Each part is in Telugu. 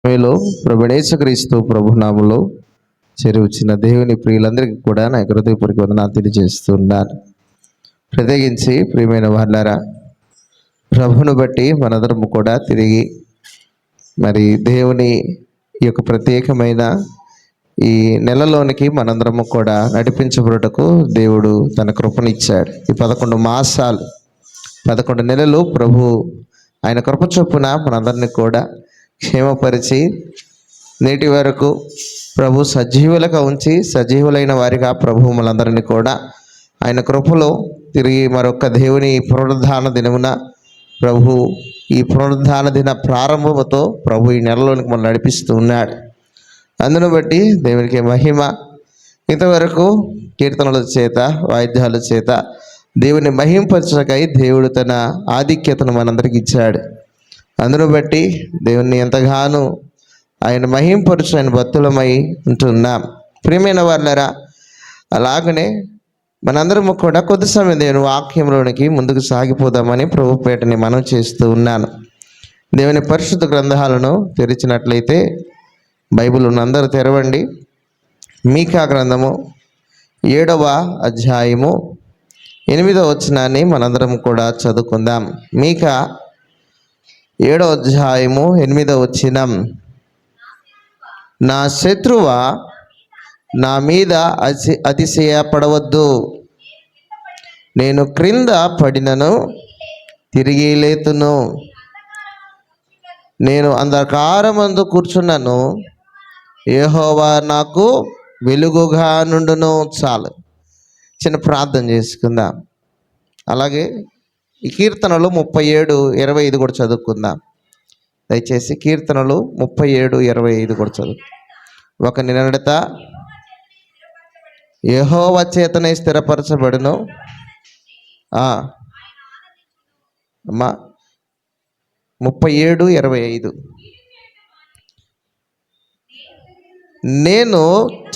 మీలో ప్రభువైన యేసుక్రీస్తు ప్రభునామములో చేరువచ్చిన దేవుని ప్రియులందరికీ కూడా నా హృదయపూర్వక వందనాలు తెలియజేస్తున్నాను. ప్రత్యేకించి ప్రియమైన వాళ్ళారా, ప్రభువును బట్టి మనందరము కూడా తిరిగి మరి దేవుని ఈ యొక్క ప్రత్యేకమైన ఈ నెలలోనికి మనందరము కూడా నడిపించబడుటకు దేవుడు తన కృపనిచ్చాడు. ఈ 11 మాసాలు 11 నెలలు ప్రభు ఆయన కృప చొప్పున మనందరినీ కూడా క్షేమపరిచి నేటి వరకు ప్రభు సజీవులుగా ఉంచి సజీవులైన వారిగా ప్రభు మనందరినీ కూడా ఆయన కృపలో తిరిగి మరొక దేవుని పునరుద్ధాన దినమున ప్రభు ఈ పునరుద్ధాన దిన ప్రారంభముతో ప్రభు ఈ నెలలోనికి మనం నడిపిస్తూ ఉన్నాడు. అందును బట్టి దేవునికి మహిమ. ఇంతవరకు కీర్తనల చేత వాయిద్యాల చేత దేవుని మహింపరచకై దేవుడు తన ఆధిక్యతను మనందరికి ఇచ్చాడు. అందును బట్టి దేవుణ్ణి ఎంతగానో ఆయన మహింపరచు ఆయన భక్తులమై ఉంటున్నాం. ప్రియమైన వాళ్ళరా, అలాగనే మనందరము కూడా కొద్ది సమయం దేవుని వాక్యంలోనికి ముందుకు సాగిపోదామని ప్రభు పేటని మనం చేస్తూ ఉన్నాను. దేవుని పరిశుద్ధ గ్రంథాలను తెరిచినట్లయితే బైబిల్ అందరూ తెరవండి. మీకా గ్రంథము 7వ అధ్యాయము 8వ వచనాన్ని మనందరం కూడా చదువుకుందాం. మీకా 7వ అధ్యాయము 8వ వచనం. నా శత్రువ నా మీద అతిశయపడవద్దు, నేను క్రింద పడినను తిరిగి లేతును, నేను అంధకారమందు కూర్చున్నాను, యెహోవా నాకు వెలుగుగా నుండును. చాలు, చిన్న ప్రార్థన చేసుకుందాం. అలాగే ఈ కీర్తనలు 37:25 కూడా చదువుకుందాం. దయచేసి కీర్తనలు 37:25 కూడా చదువు. ఒక నడత యెహోవా చేతనే స్థిరపరచబడును. అమ్మా 37:25. నేను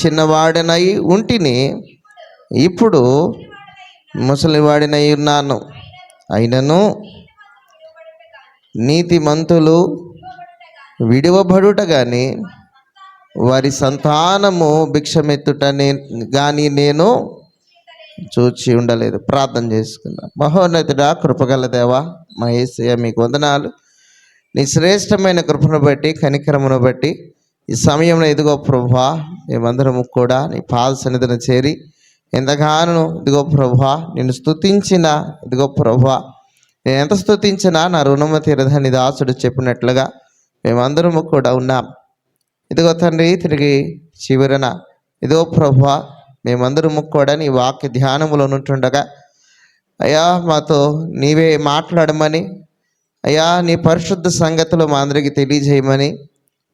చిన్నవాడినై ఉంటిని, ఇప్పుడు ముసలివాడినై ఉన్నాను. అయినను నీతిమంతులు విడువబడుట కానీ వారి సంతానము భిక్షమెత్తుట కానీ నేను చూచి ఉండలేదు. ప్రార్థన చేసుకుందాం. మహోన్నతుడా, కృపగల దేవా, మా యేసయ్య మీకు వందనాలు. నీ శ్రేష్టమైన కృపను బట్టి కనికరమును బట్టి ఈ సమయంలో ఇదిగో ప్రభువా, మేమందరము కూడా నీ పాద సన్నిధిని చేరి ఎంతగానో ఇదిగో ప్రభువా నిన్ను స్తుతించిన ఇదిగో ప్రభువా, నేను ఎంత స్తుతించినా నా రుణము తీరదని దాసుడు చెప్పినట్లుగా మేమందరము కూడా ఉన్నాం. ఇదిగో తండ్రి, తిరిగి చివరన ఇదిగో ప్రభువా మేమందరము కూడా నీ వాక్య ధ్యానములో ఉంటుండగా అయ్యా మాతో నీవే మాట్లాడమని, అయ్యా నీ పరిశుద్ధ సంగతులు మా అందరికీ తెలియజేయమని,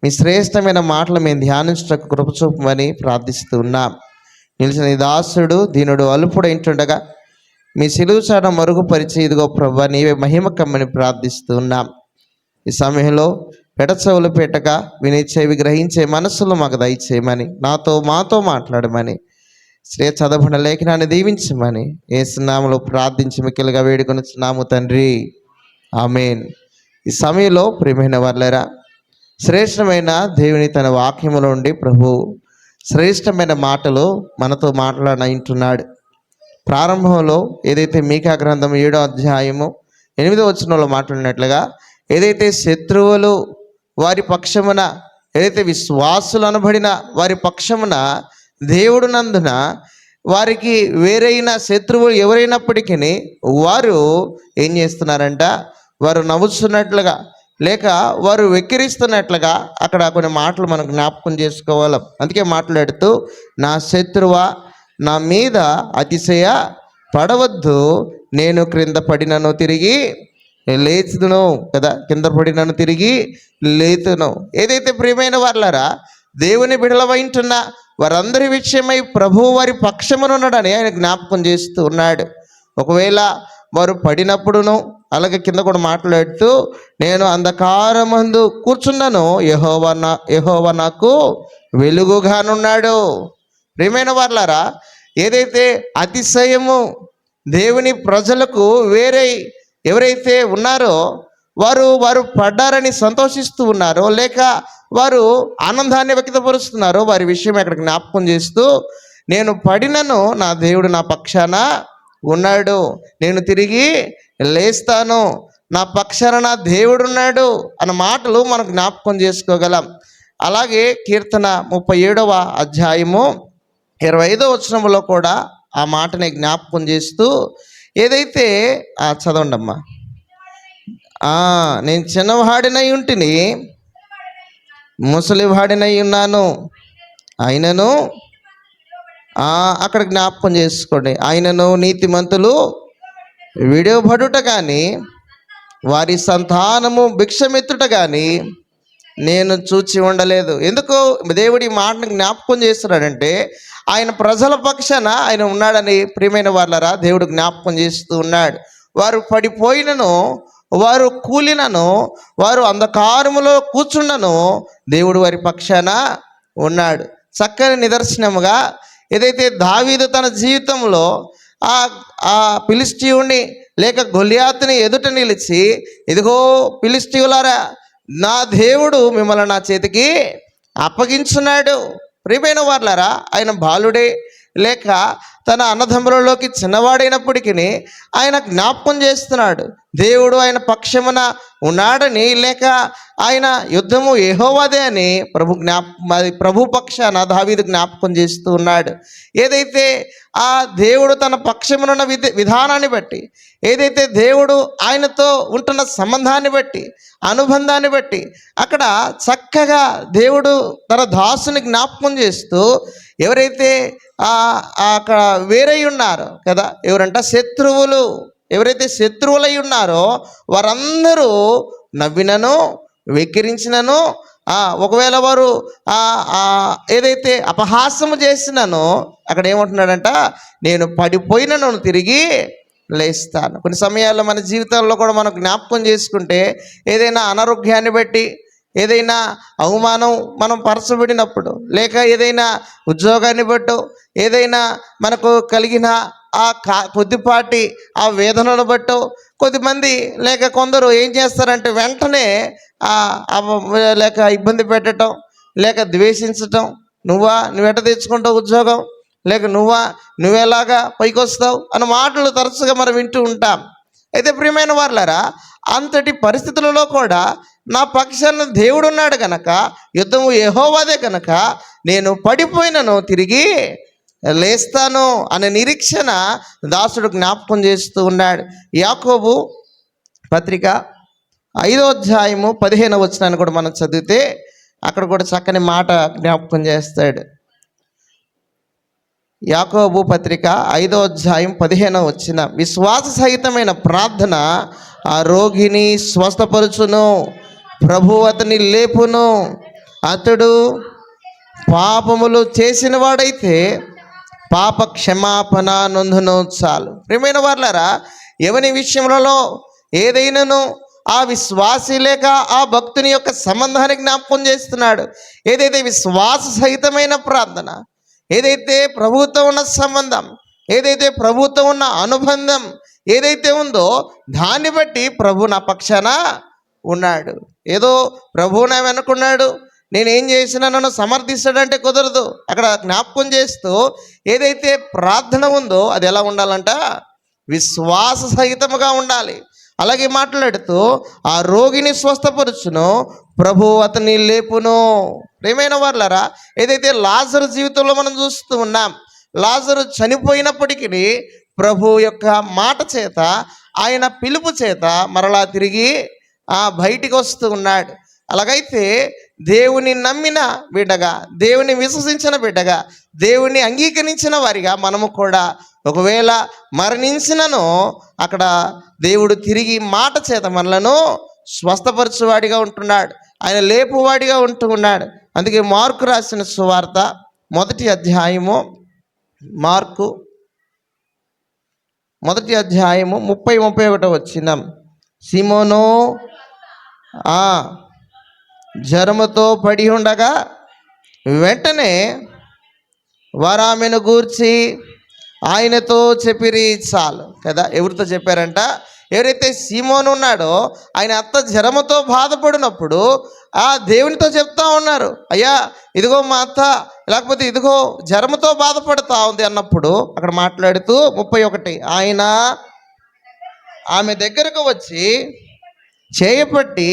మీ శ్రేష్టమైన మాటలు మేము ధ్యానించటకు కృప చూపమని ప్రార్థిస్తూ ఉన్నాం. నిలిచిన నీ దాసుడు దీనుడు అలుపుడైంటుండగా మీ సిలువ చాటున మరుగుపరిచి ఇదిగో ప్రభువా నీవే మహిమ కమ్మని ప్రార్థిస్తూ ఉన్నాం. ఈ సమయంలో పెడచెవులు పెట్టక వినే చెవి గ్రహించే మనస్సులు మాకు దయచేయమని, మాతో మాట్లాడమని, శ్రేయ చదవబడిన లేఖనాన్ని దీవించమని యేసు నామములో ప్రార్థించి మిక్కిలుగా వేడుకొనుచున్నాము తండ్రి, ఆమేన్. ఈ సమయంలో ప్రియమైన వాళ్ళరా, శ్రేష్టమైన దేవుని తన వాక్యములో ఉండి ప్రభు శ్రేష్టమైన మాటలు మనతో మాట్లాడుతున్నాడు. ప్రారంభంలో ఏదైతే మీకా గ్రంథం 7వ అధ్యాయము 8వ వచనంలో మాట్లాడినట్లుగా ఏదైతే శత్రువులు వారి పక్షమున, ఏదైతే విశ్వాసులు అనబడిన వారి పక్షమున దేవుడు నందున వారికి వేరైన శత్రువులు ఎవరైనప్పటికీ వారు ఏం చేస్తున్నారంట, వారు నవ్వుతున్నట్లుగా లేక వారు వెక్కిరిస్తున్నట్లుగా అక్కడ కొన్ని మాటలు మనం జ్ఞాపకం చేసుకోవాలి. అందుకే మాట్లాడుతూ నా శత్రువ నా మీద అతిశయ పడవద్దు, నేను క్రింద పడినను తిరిగి లేచును కదా, కింద పడినను తిరిగి లేతును. ఏదైతే ప్రియమైన వాళ్ళారా, దేవుని బిడలవైంటున్న వారందరి విషయమై ప్రభువు వారి పక్షమునున్నాడని ఆయన జ్ఞాపకం చేస్తూ ఉన్నాడు. ఒకవేళ వారు పడినప్పుడును అలాగే కింద కూడా మాట్లాడుతూ నేను అంధకారమందు కూర్చున్నాను, యెహోవా నాకు వెలుగుగానున్నాడు. ప్రియమైన వాళ్ళారా, ఏదైతే అతిశయము దేవుని ప్రజలకు వేరే ఎవరైతే ఉన్నారో వారు పడ్డారని సంతోషిస్తూ ఉన్నారో, లేక వారు ఆనందాన్ని వ్యక్తపరుస్తున్నారో వారి విషయం అక్కడ జ్ఞాపకం చేస్తూ, నేను పడినను నా దేవుడు నా పక్షాన ఉన్నాడు, నేను తిరిగి లేస్తాను, నా పక్షాన నా దేవుడు ఉన్నాడు అన్న మాటలు మనం జ్ఞాపకం చేసుకోగలం. అలాగే కీర్తన 37వ అధ్యాయము 25వ వచనంలో కూడా ఆ మాటని జ్ఞాపకం చేస్తూ, ఏదైతే చదవండమ్మా. నేను చిన్నవాడినై ఉంటిని, ముసలివాడినై ఉన్నాను, అయినను అక్కడ జ్ఞాపకం చేసుకోండి, ఆయనను నీతిమంతులు విడివబడుట కానీ వారి సంతానము భిక్షమెత్తుట కానీ నేను చూచి ఉండలేదు. ఎందుకు దేవుడి మాటను జ్ఞాపకం చేస్తున్నాడంటే, ఆయన ప్రజల పక్షాన ఆయన ఉన్నాడని ప్రియమైన వాళ్ళరా దేవుడు జ్ఞాపకం చేస్తూ ఉన్నాడు. వారు పడిపోయినను, వారు కూలినను, వారు అంధకారములో కూర్చున్నను దేవుడు వారి పక్షాన ఉన్నాడు. చక్కని నిదర్శనముగా ఏదైతే దావీదు తన జీవితంలో ఆ ఫిలిష్తీయుని లేక గొలియాతుని ఎదుట నిలిచి, ఇదిగో ఫిలిష్తీయులారా, నా దేవుడు మిమ్మల్ని నా చేతికి అప్పగించున్నాడు. ప్రియమైన వాళ్ళారా, ఆయన బాలుడే లేక తన అన్నదమ్ములలోకి చిన్నవాడైనప్పటికీ ఆయన జ్ఞాపకం చేస్తున్నాడు, దేవుడు ఆయన పక్షమున ఉన్నాడని, లేక ఆయన యుద్ధము యెహోవాదే అని ప్రభు పక్షాన దావీదు జ్ఞాపకం చేస్తూ ఉన్నాడు. ఏదైతే ఆ దేవుడు తన పక్షమునున్న విధానాన్ని బట్టి, ఏదైతే దేవుడు ఆయనతో ఉంటున్న సంబంధాన్ని బట్టి, అనుబంధాన్ని బట్టి అక్కడ చక్కగా దేవుడు తన దాసుని జ్ఞాపకం చేస్తూ, ఎవరైతే అక్కడ వేరై ఉన్నారో కదా, ఎవరంట శత్రువులు, ఎవరైతే శత్రువులై ఉన్నారో వారందరూ నవ్వినను వెక్కిరించినను, ఒకవేళ వారు ఏదైతే అపహాసము చేసినానో అక్కడ ఏమంటున్నాడంట, నేను పడిపోయినను తిరిగి లేస్తాను. కొన్ని సమయాల్లో మన జీవితాల్లో కూడా మనం జ్ఞాపకం చేసుకుంటే, ఏదైనా అనారోగ్యాన్ని బట్టి, ఏదైనా అవమానం మనం పరచబడినప్పుడు, లేక ఏదైనా ఉద్యోగాన్ని బట్టో, ఏదైనా మనకు కలిగిన కొద్దిపాటి వేదనను బట్టో, కొద్దిమంది లేక కొందరు ఏం చేస్తారంటే వెంటనే లేక ఇబ్బంది పెట్టడం, లేక ద్వేషించటం, నువ్వెట తెచ్చుకుంటావు ఉద్యోగం, లేక నువ్వెలాగా పైకి వస్తావు అన్న మాటలు తరచుగా మనం వింటూ ఉంటాం. అయితే ప్రియమైన వాళ్ళారా, అంతటి పరిస్థితులలో కూడా నా పక్షాన దేవుడు ఉన్నాడు కనుక, యుద్ధము యెహోవాదే కనుక, నేను పడిపోయినను తిరిగి లేస్తాను అనే నిరీక్షణ దాసుడు జ్ఞాపకం చేస్తూ ఉన్నాడు. యాకోబు పత్రిక 5వ అధ్యాయము 15వ వచనాన్ని కూడా మనం చదివితే అక్కడ కూడా చక్కని మాట జ్ఞాపకం చేస్తాడు. యాకోబు పత్రిక 5వ అధ్యాయం 15వ వచనం, విశ్వాస సహితమైన ప్రార్థన ఆ రోగిని స్వస్థపరుచును, ప్రభువు అతని లేపును, అతడు పాపములు చేసిన వాడైతే పాప క్షమాపణ నొందును చాలు. ప్రియమైన వాళ్ళారా, ఎవని విషయంలో ఏదైనాను ఆ విశ్వాసి లేక ఆ భక్తుని యొక్క సంబంధాన్ని జ్ఞాపకం చేస్తున్నాడు. ఏదైతే విశ్వాస సహితమైన ప్రార్థన, ఏదైతే ప్రభువుతో ఉన్న సంబంధం, ఏదైతే ప్రభువుతో ఉన్న అనుబంధం ఏదైతే ఉందో దాన్ని బట్టి ప్రభు నా పక్షాన ఉన్నాడు. ఏదో ప్రభువు నా వెనుకున్నాడు, నేనేం చేసినా నన్ను సమర్థిస్తాడంటే కుదరదు. అక్కడ జ్ఞాపకం చేస్తూ ఏదైతే ప్రార్థన ఉందో అది ఎలా ఉండాలంట, విశ్వాస సహితముగా ఉండాలి. అలాగే మాట్లాడుతూ ఆ రోగిని స్వస్థపరుచును, ప్రభు అతన్ని లేపును. ప్రియమైన వాళ్ళారా, ఏదైతే లాజరు జీవితంలో మనం చూస్తూ ఉన్నాం, లాజరు చనిపోయినప్పటికీ ప్రభు యొక్క మాట చేత, ఆయన పిలుపు చేత మరలా తిరిగి బయటికి వస్తూ ఉన్నాడు. అలాగైతే దేవుని నమ్మిన బిడ్డగా, దేవుని విశ్వసించిన బిడ్డగా, దేవుని అంగీకరించిన వారిగా మనము కూడా ఒకవేళ మరణించినను అక్కడ దేవుడు తిరిగి మాట చేత మనలను స్వస్థపరచువాడిగా ఉంటున్నాడు, ఆయన లేపువాడిగా ఉంటూ ఉన్నాడు. అందుకే మార్కు రాసిన సువార్త 1వ అధ్యాయము, మార్కు 1వ అధ్యాయము 30-31 వచనం, సీమోను జ్వరముతో పడి ఉండగా వెంటనే వారు ఆమెను గూర్చి ఆయనతో చెప్పిరి. చాలు కదా, ఎవరితో చెప్పారంట, ఎవరైతే సీమోను ఉన్నాడో ఆయన అత్త జ్వరముతో బాధపడినప్పుడు ఆ దేవునితో చెప్తా ఉన్నారు, అయ్యా ఇదిగో మా అత్త, లేకపోతే ఇదిగో జ్వరముతో బాధపడుతూ ఉంది అన్నప్పుడు అక్కడ మాట్లాడుతూ 31 ఆయన ఆమె దగ్గరకు వచ్చి చేయపట్టి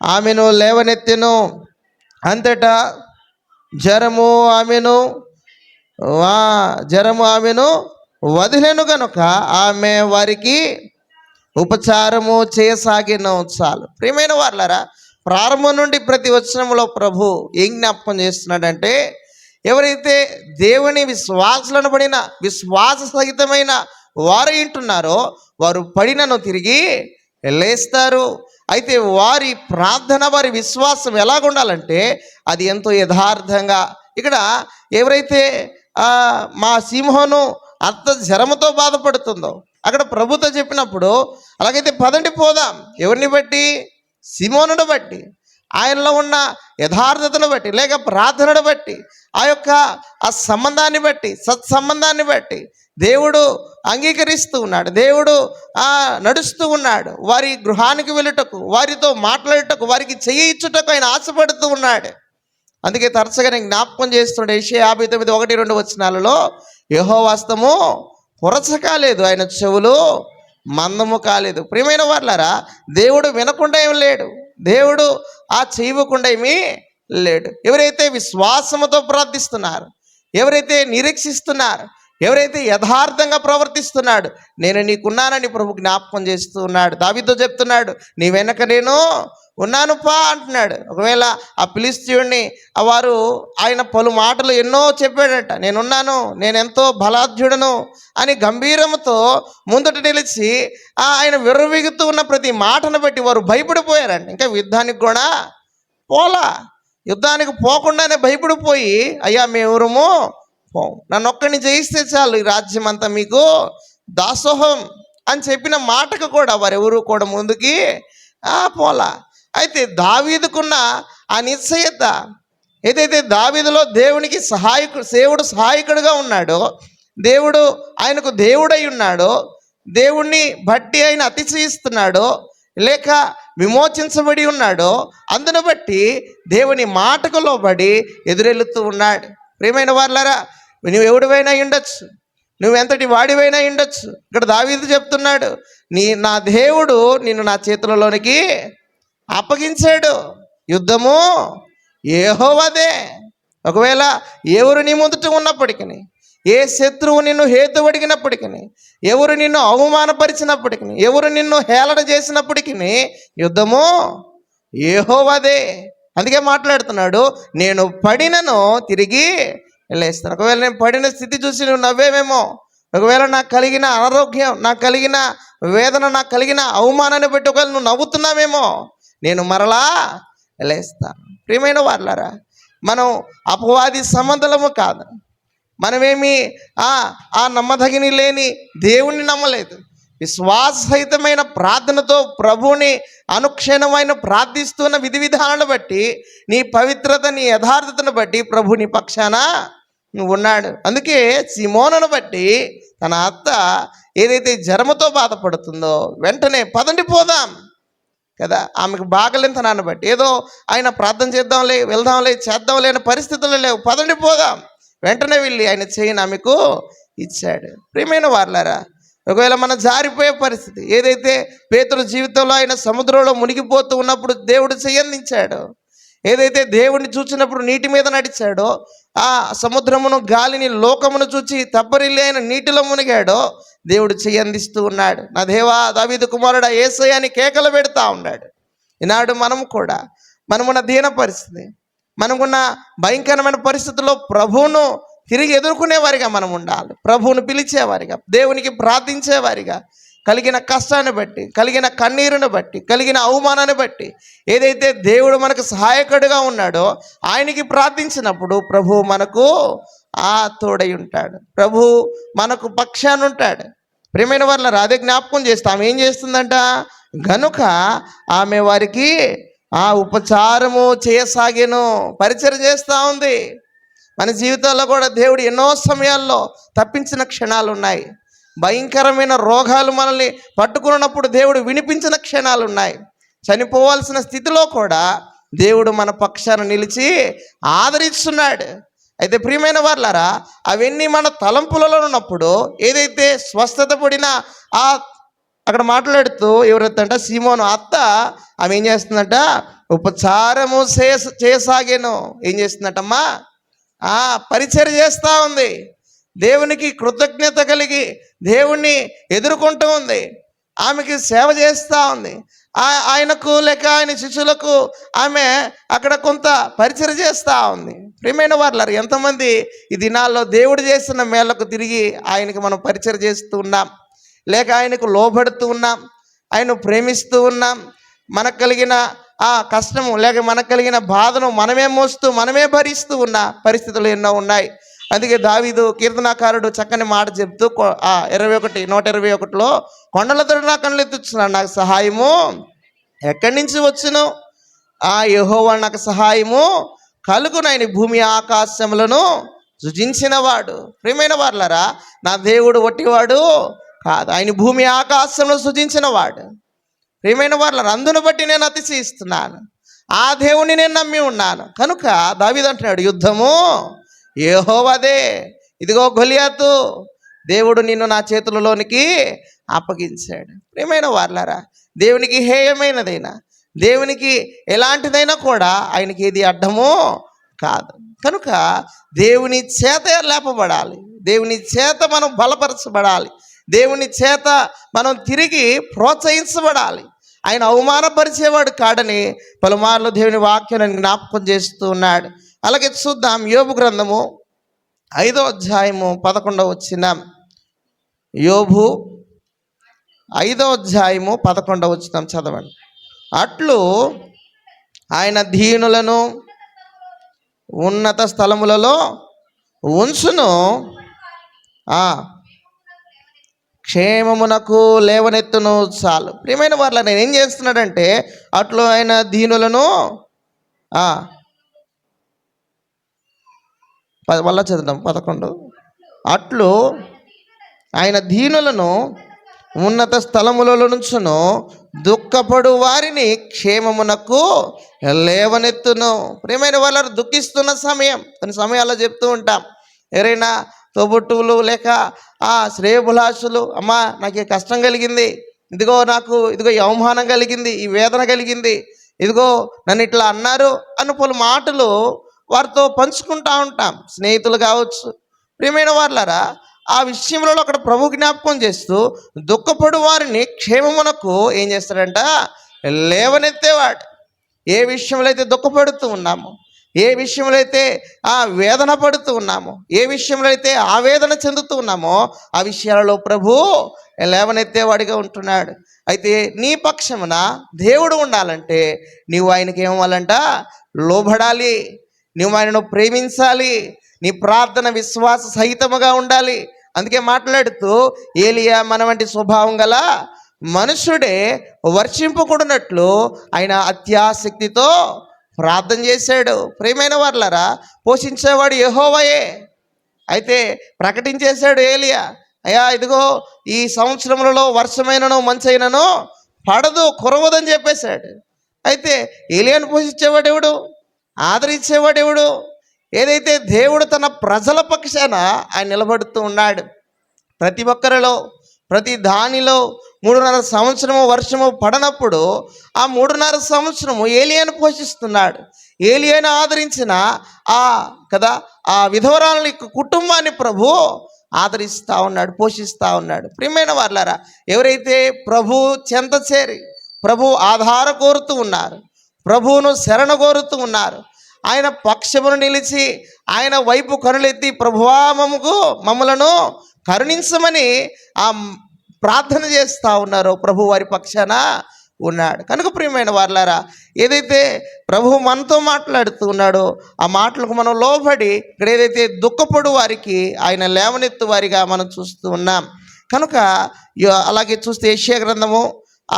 ఆమెను లేవనెత్తెను. అంతటా జ్వరము ఆమెను వదిలేను గనుక ఆమె వారికి ఉపచారము చేయసాగిన. చాలు. ప్రియమైన వాళ్ళారా, ప్రారంభం నుండి ప్రతి వచనంలో ప్రభు ఏం జ్ఞాపకం చేస్తున్నాడంటే, ఎవరైతే దేవుని విశ్వాసులను పడిన విశ్వాస సహితమైన వారు వింటున్నారో వారు పడినను తిరిగి లేస్తారు. అయితే వారి ప్రార్థన, వారి విశ్వాసం ఎలాగుండాలంటే అది ఎంతో యథార్థంగా. ఇక్కడ ఎవరైతే మా సింహను అత్త జ్వరముతో బాధపడుతుందో అక్కడ ప్రభుతో చెప్పినప్పుడు, అలాగైతే పదండి పోదాం. ఎవరిని బట్టి? సిమోనును బట్టి, ఆయనలో ఉన్న యథార్థతను బట్టి, లేక ప్రార్థనను బట్టి, ఆ సంబంధాన్ని బట్టి, సత్సంబంధాన్ని బట్టి దేవుడు అంగీకరిస్తూ ఉన్నాడు. దేవుడు నడుస్తూ ఉన్నాడు. వారి గృహానికి వెళ్ళుటకు, వారితో మాట్లాడుటకు, వారికి చెయ్యి ఇచ్చుటకు ఆయన ఆశపడుతూ ఉన్నాడు. అందుకే తరచుగా నేను జ్ఞాపకం చేస్తుండే యెషయా 59:1-2 వచనాలలో, యెహోవా హస్తము పొరచ కాలేదు, ఆయన చెవులు మందము కాలేదు. ప్రియమైన వాళ్ళారా, దేవుడు వినకుండా ఏమి లేడు, దేవుడు చేయకుండా ఏమీ లేడు. ఎవరైతే విశ్వాసముతో ప్రార్థిస్తున్నారు, ఎవరైతే నిరీక్షిస్తున్నారు, ఎవరైతే యథార్థంగా ప్రవర్తిస్తున్నాడు, నేను నీకున్నానని ప్రభు జ్ఞాపకం చేస్తూ ఉన్నాడు. దావీదుతో చెప్తున్నాడు, నీ వెనక నేను ఉన్నాను పా అంటున్నాడు. ఒకవేళ ఆ ఫిలిష్తీయుడిని ఆయన పలు మాటలు ఎన్నో చెప్పాడట, నేనున్నాను, నేనెంతో బలాఢ్యుడను అని గంభీరంతో ముందట నిలిచి ఆయన విర్రవీగుతూ ఉన్న ప్రతి మాటను బట్టి వారు భయపడిపోయారంట. ఇంకా యుద్ధానికి కూడా యుద్ధానికి పోకుండానే భయపడిపోయి, అయ్యా మేమెవరము పోం, నన్ను ఒక్కడిని జయిస్తే చాలు, ఈ రాజ్యం అంతా మీకు దాసోహం అని చెప్పిన మాటకు కూడా వారెవరు కూడా ముందుకి పోలా. అయితే దావీదుకున్న ఆ నిశ్చయత ఏదైతే దావీదులో దేవునికి దేవుడు సహాయకుడుగా ఉన్నాడో, దేవుడు ఆయనకు దేవుడై ఉన్నాడో, దేవుణ్ణి బట్టి ఆయన అతిశయిస్తున్నాడో, లేక విమోచించబడి ఉన్నాడో, అందును బట్టి దేవుని మాటకు లోబడి ఎదురెళ్తూ ఉన్నాడు. ప్రియమైన వాళ్ళారా, నువ్వు ఎవడివైనా ఉండొచ్చు, నువ్వెంతటి వాడివైనా ఉండొచ్చు. ఇక్కడ దావీదు చెప్తున్నాడు, నా దేవుడు నిన్ను నా చేతులలోనికి అప్పగించాడు, యుద్ధము యెహోవాదే. ఒకవేళ ఎవరు నీ ముందుట ఉన్నప్పటికీ, ఏ శత్రువు నిన్ను హేతువడిగినప్పటికీ, ఎవరు నిన్ను అవమానపరిచినప్పటికీ, ఎవరు నిన్ను హేళన చేసినప్పటికీ యుద్ధము యెహోవాదే. అందుకే మాట్లాడుతున్నాడు, నేను పడినను తిరిగి లేస్తాను. ఒకవేళ నేను పడిన స్థితి చూసి నువ్వు నవ్వేమేమో, ఒకవేళ నాకు కలిగిన అనారోగ్యం, నాకు కలిగిన వేదన, నాకు కలిగిన అవమానాన్ని బట్టి ఒకవేళ నువ్వు నవ్వుతున్నావేమో, నేను మరలా లేస్తాను. ప్రియమైన వాళ్ళారా, మనం అపవాది సంబంధము కాదు, మనమేమి నమ్మదగిని లేని దేవుణ్ణి నమ్మలేదు. విశ్వాసహితమైన ప్రార్థనతో ప్రభువుని అనుక్షణమైన ప్రార్థిస్తున్న విధి విధానాలను బట్టి, నీ పవిత్రత, నీ యథార్థతను బట్టి ప్రభు నీ పక్షాన నువ్వు ఉన్నాడు. అందుకే సీమోనును బట్టి తన అత్త ఏదైతే జ్వరముతో బాధపడుతుందో వెంటనే పదండి పోదాం కదా, ఆమెకు బాగలేని బట్టి ఏదో ఆయన ప్రార్థన చేద్దాంలే, వెళ్దాంలే, చేద్దాంలే అనే పరిస్థితుల్లో లేవు, పదండి పోదాం. వెంటనే వెళ్ళి ఆయన చేయిని ఆమెకు ఇచ్చాడు. ప్రియమైన వాళ్ళారా, ఒకవేళ మనం జారిపోయే పరిస్థితి, ఏదైతే పేతురు జీవితంలో ఆయన సముద్రంలో మునిగిపోతూ ఉన్నప్పుడు దేవుడు చెయ్యందించాడో, ఏదైతే దేవుడిని చూసినప్పుడు నీటి మీద నడిచాడో, ఆ సముద్రమును, గాలిని, లోకమును చూచి తప్పరిల్లి ఆయన నీటిలో మునిగాడో, దేవుడు చెయ్యందిస్తూ ఉన్నాడు. నా దేవా, దావీదు కుమారుడా యేసయ్య అని కేకలు పెడతా ఉన్నాడు. ఈనాడు మనమున్న దీన పరిస్థితి, మనకున్న భయంకరమైన పరిస్థితుల్లో ప్రభువును తిరిగి ఎదుర్కొనేవారిగా మనం ఉండాలి. ప్రభువును పిలిచేవారిగా, దేవునికి ప్రార్థించేవారిగా, కలిగిన కష్టాన్ని బట్టి, కలిగిన కన్నీరుని బట్టి, కలిగిన అవమానాన్ని బట్టి ఏదైతే దేవుడు మనకు సహాయకుడిగా ఉన్నాడో ఆయనకి ప్రార్థించినప్పుడు ప్రభు మనకు తోడై ఉంటాడు, ప్రభు మనకు పక్షాన ఉంటాడు. ప్రియమైన వాళ్ళ అదే జ్ఞాపకం చేస్తే ఆమె ఏం చేస్తుందంట, గనుక ఆమె వారికి ఉపచారము చేయసాగేను, పరిచయం చేస్తూ ఉంది. మన జీవితాల్లో కూడా దేవుడు ఎన్నో సమయాల్లో తప్పించిన క్షణాలు ఉన్నాయి. భయంకరమైన రోగాలు మనల్ని పట్టుకున్నప్పుడు దేవుడు వినిపించిన క్షణాలు ఉన్నాయి. చనిపోవాల్సిన స్థితిలో కూడా దేవుడు మన పక్షాన నిలిచి ఆదరిస్తున్నాడు. అయితే ప్రియమైన వాళ్ళారా, అవన్నీ మన తలంపులలో ఉన్నప్పుడు ఏదైతే స్వస్థత పడిన ఆ అక్కడ మాట్లాడుతూ ఎవరైతే సీమోను అత్త ఆమె ఏం చేస్తుందంట, ఉపచారము చేయసాగాను. ఏం చేస్తుందటమ్మా, పరిచర్య చేస్తూ ఉంది. దేవునికి కృతజ్ఞత కలిగి దేవుణ్ణి ఎదుర్కొంటూ ఉంది. ఆమెకి సేవ చేస్తూ ఉంది. ఆయనకు లేక ఆయన శిష్యులకు ఆమె అక్కడ కొంత పరిచర్య చేస్తూ ఉంది. ప్రియమైన వారులారా, ఎంతమంది ఈ దినాల్లో దేవుడు చేస్తున్న మేళ్లకు తిరిగి ఆయనకి మనం పరిచర్య చేస్తూ ఉన్నాం, లేక ఆయనకు లోబడుతూ ఉన్నాం, ఆయన ప్రేమిస్తూ ఉన్నాం. మనకు కలిగిన ఆ కష్టము లేక మనకు కలిగిన బాధను మనమే మోస్తూ మనమే భరిస్తూ ఉన్న పరిస్థితులు ఎన్నో ఉన్నాయి. అందుకే దావీదు కీర్తనాకారుడు చక్కని మాట చెప్తూ 121లో కొండలతో నా కళ్ళు ఎత్తుచున్నాను, నాకు సహాయము ఎక్కడి నుంచి వచ్చును, యెహోవా నాకు సహాయము కలుగును, ఆయన భూమి ఆకాశములను సృజించినవాడు. ప్రియమైన వారులారా, నా దేవుడు వట్టివాడు కాదు, ఆయన భూమి ఆకాశంలో సృజించిన వాడు. ప్రియమైన వారులారా, అందును బట్టి నేను అతిశయిస్తున్నాను, ఆ దేవుని నేను నమ్మి ఉన్నాను. కనుక దావీదు అంటున్నాడు, యుద్ధము యెహోవాదే, ఇదిగో గొలియాతు దేవుడు నిన్ను నా చేతులలోనికి అప్పగించాడు. ప్రియమైన వారులారా, దేవునికి హేయమైనదైనా దేవునికి ఎలాంటిదైనా కూడా ఆయనకి ఏది అడ్డమో కాదు. కనుక దేవుని చేత లేపబడాలి, దేవుని చేత మనం బలపరచబడాలి, దేవుని చేత మనం తిరిగి ప్రోత్సహించబడాలి. ఆయన అవమానపరిచేవాడు కాడని పలుమార్లు దేవుని వాక్యాన్ని జ్ఞాపకం చేస్తూ ఉన్నాడు. అలాగే చూద్దాం, యోబు గ్రంథము 5వ అధ్యాయము 11వ వచనం. యోబు 5వ అధ్యాయము 11వ వచనం చదవండి. అట్లు ఆయన దీనులను ఉన్నత స్థలములలో ఉంచును, క్షేమమునకు లేవనెత్తును చాలు. ప్రియమైన వారులా, నేను ఏం చేస్తున్నాడంటే, అట్లు ఆయన దీనులను వల్ల చదువుదాం 11. అట్లు ఆయన దీనులను ఉన్నత స్థలములలో నుంచును, దుఃఖపడు వారిని క్షేమమునకు లేవనెత్తును. ప్రియమైన వాళ్ళు దుఃఖిస్తున్న సమయం, కొన్ని సమయాల్లో చెప్తూ ఉంటాం, ఎవరైనా తోబుట్టువులు లేక శ్రేయభిలాషులు, అమ్మా నాకు ఈ కష్టం కలిగింది, ఇదిగో నాకు ఇదిగో ఈ అవమానం కలిగింది, ఈ వేదన కలిగింది, ఇదిగో నన్ను ఇట్లా అన్నారు అని పలు మాటలు వారితో పంచుకుంటూ ఉంటాం, స్నేహితులు కావచ్చు. ప్రియమైన వారులారా, ఆ విషయంలో అక్కడ ప్రభు జ్ఞాపకం చేస్తూ దుఃఖపడు వారిని క్షేమమునకు ఏం చేస్తాడంట, లేవనెత్తేవాడు. ఏ విషయంలో అయితే దుఃఖపడుతూ ఉన్నామో, ఏ విషయంలో అయితే వేదన పడుతూ ఉన్నామో, ఏ విషయంలో అయితే ఆవేదన చెందుతూ ఉన్నామో, ఆ విషయాలలో ప్రభు లేవనెత్తేవాడిగా ఉంటున్నాడు. అయితే నీ పక్షమున దేవుడు ఉండాలంటే నీవు ఆయనకి ఏమవ్వాలంట, లోబడాలి, నువ్వు ఆయనను ప్రేమించాలి, నీ ప్రార్థన విశ్వాస సహితముగా ఉండాలి. అందుకే మాట్లాడుతూ ఏలియా మన వంటి స్వభావం గల మనుషుడే వర్షింపకూడనట్లు ఆయన అత్యాసక్తితో ప్రార్థన చేశాడు. ప్రియమైన వారులారా, పోషించేవాడు యెహోవాయే. అయితే ప్రకటించేశాడు ఏలియా, అయ్యా ఇదిగో ఈ సంవత్సరములలో వర్షమైనను మంచైనను పడదు, కురవదని చెప్పేశాడు. అయితే ఏలియాను పోషించేవాడెవడు, ఆదరించేవాడెవడు? ఏదైతే దేవుడు తన ప్రజల పక్షాన ఆయన నిలబడుతూ ఉన్నాడు. ప్రతి ఒక్కరిలో ప్రతి దానిలో 3.5 సంవత్సరము వర్షము పడనప్పుడు ఆ 3.5 సంవత్సరము ఏలియాను పోషిస్తున్నాడు. ఏలియాను ఆదరించిన ఆ విధవరాలని కుటుంబాన్ని ప్రభు ఆదరిస్తూ ఉన్నాడు, పోషిస్తూ ఉన్నాడు. ప్రియమైన వారులారా, ఎవరైతే ప్రభు చెంత చేరి ప్రభు ఆధార కోరుతూ ఉన్నారు, ప్రభువును శరణ కోరుతూ ఉన్నారు, ఆయన పక్షమును నిలిచి ఆయన వైపు కనులెత్తి ప్రభువా మమ్మలను కరుణించమని ప్రార్థన చేస్తూ ఉన్నారో ప్రభు వారి పక్షాన ఉన్నాడు. కనుక ప్రియమైన వారులారా, ఏదైతే ప్రభు మనతో మాట్లాడుతూ ఉన్నాడో ఆ మాటలకు మనం లోబడి ఇక్కడ ఏదైతే దుఃఖపడు వారికి ఆయన లేవనెత్తు వారిగా మనం చూస్తూ ఉన్నాం. కనుక అలాగే చూస్తే యెషయా గ్రంథము